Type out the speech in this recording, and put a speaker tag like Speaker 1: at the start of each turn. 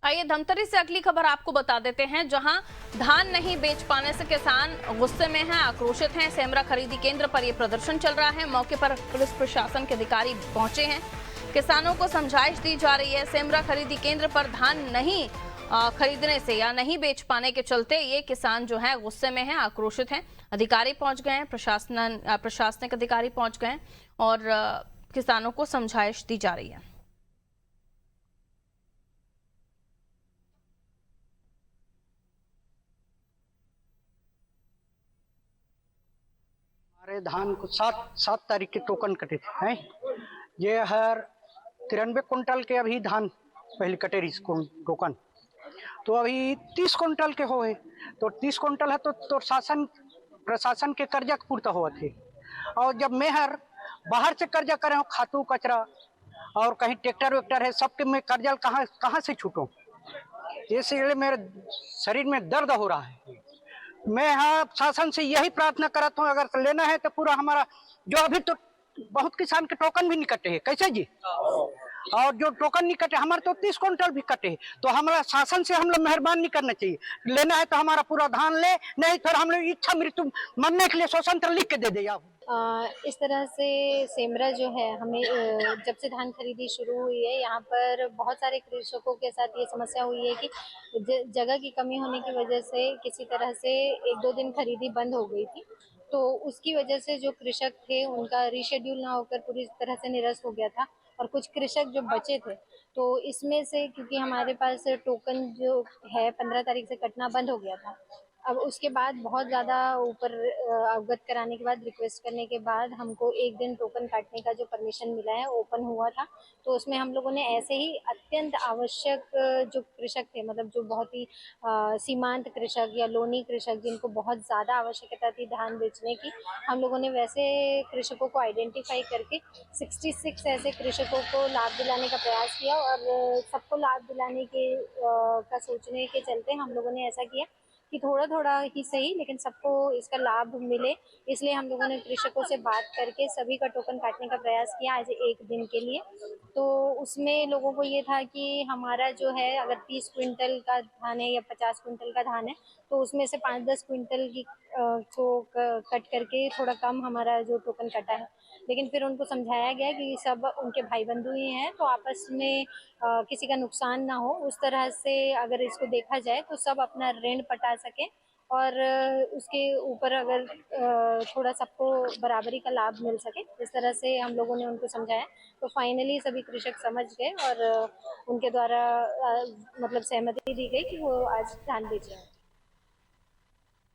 Speaker 1: आइए धमतरी से अगली खबर आपको बता देते हैं, जहां धान नहीं बेच पाने से किसान गुस्से में हैं, आक्रोशित हैं। सेमरा खरीदी केंद्र पर यह प्रदर्शन चल रहा है। मौके पर पुलिस प्रशासन के अधिकारी पहुंचे हैं। किसानों को समझाइश दी जा रही है। सेमरा खरीदी केंद्र पर धान नहीं खरीदने से या नहीं बेच पाने के चलते ये किसान जो है गुस्से में हैं, आक्रोशित हैं। अधिकारी पहुंच गए हैं, प्रशासनिक अधिकारी पहुंच गए हैं और किसानों को समझाइश दी जा रही है।
Speaker 2: हमारे धान को सात तारीख के टोकन कटे थे हैं। ये हर 93 कुंटल के अभी धान पहले कटे रही टोकन, तो अभी 30 कुंटल के हो गए। तो 30 कुंटल है तो शासन प्रशासन के कर्जा पूर्ता हुआ थे। और जब मैं हर बाहर से कर्जा करे हूँ, खातू कचरा और कहीं ट्रैक्टर वेक्टर है, सबके मैं कर्जा कहाँ से छूटूं। इसलिए मेरे शरीर में दर्द हो रहा है। मैं यहाँ शासन से यही प्रार्थना करता हूँ, अगर लेना है तो पूरा हमारा जो अभी तो बहुत किसान के टोकन भी नहीं कटे हैं कैसे जी, और जो टोकन नहीं कटे हमारे तो 30 कुंटल भी कटे हैं। तो हमारा शासन से हम लोग मेहरबान नहीं करना चाहिए। लेना है तो हमारा पूरा धान ले, नहीं फिर हम लोग इच्छा मृत्यु मरने के लिए स्वतंत्र लिख के दे दे आप।
Speaker 3: इस तरह से सेमरा जो है, हमें जब से धान खरीदी शुरू हुई है, यहाँ पर बहुत सारे कृषकों के साथ ये समस्या हुई है कि जगह की कमी होने की वजह से किसी तरह से 1-2 दिन खरीदी बंद हो गई थी। तो उसकी वजह से जो कृषक थे उनका रीशेड्यूल ना होकर पूरी तरह से निरस्त हो गया था, और कुछ कृषक जो बचे थे, तो इसमें से क्योंकि हमारे पास टोकन जो है 15 तारीख से कटना बंद हो गया था। अब उसके बाद बहुत ज़्यादा ऊपर अवगत कराने के बाद, रिक्वेस्ट करने के बाद हमको 1 दिन टोकन काटने का जो परमिशन मिला है, ओपन हुआ था। तो उसमें हम लोगों ने ऐसे ही अत्यंत आवश्यक जो कृषक थे, मतलब जो बहुत ही सीमांत कृषक या लोनी कृषक जिनको बहुत ज़्यादा आवश्यकता थी धान बेचने की, हम लोगों ने वैसे कृषकों को आइडेंटिफाई करके 66 ऐसे कृषकों को लाभ दिलाने का प्रयास किया। और सबको लाभ दिलाने के का सोचने के चलते हम लोगों ने ऐसा किया कि थोड़ा थोड़ा ही सही, लेकिन सबको इसका लाभ मिले, इसलिए हम लोगों ने कृषकों से बात करके सभी का टोकन काटने का प्रयास किया आज 1 दिन के लिए। तो उसमें लोगों को ये था कि हमारा जो है, अगर 30 क्विंटल का धान है या 50 क्विंटल का धान है, तो उसमें से 5-10 क्विंटल की को कट करके थोड़ा कम हमारा जो टोकन कटा है। लेकिन फिर उनको समझाया गया कि सब उनके भाई बंधु ही हैं, तो आपस में किसी का नुकसान ना हो, उस तरह से अगर इसको देखा जाए तो सब अपना ऋण पटा सकें, और उसके ऊपर अगर थोड़ा सबको बराबरी का लाभ मिल सके, इस तरह से हम लोगों ने उनको समझाया। तो फाइनली सभी कृषक समझ गए और उनके द्वारा मतलब सहमति दी गई कि वो आज धान बेच रहे हैं।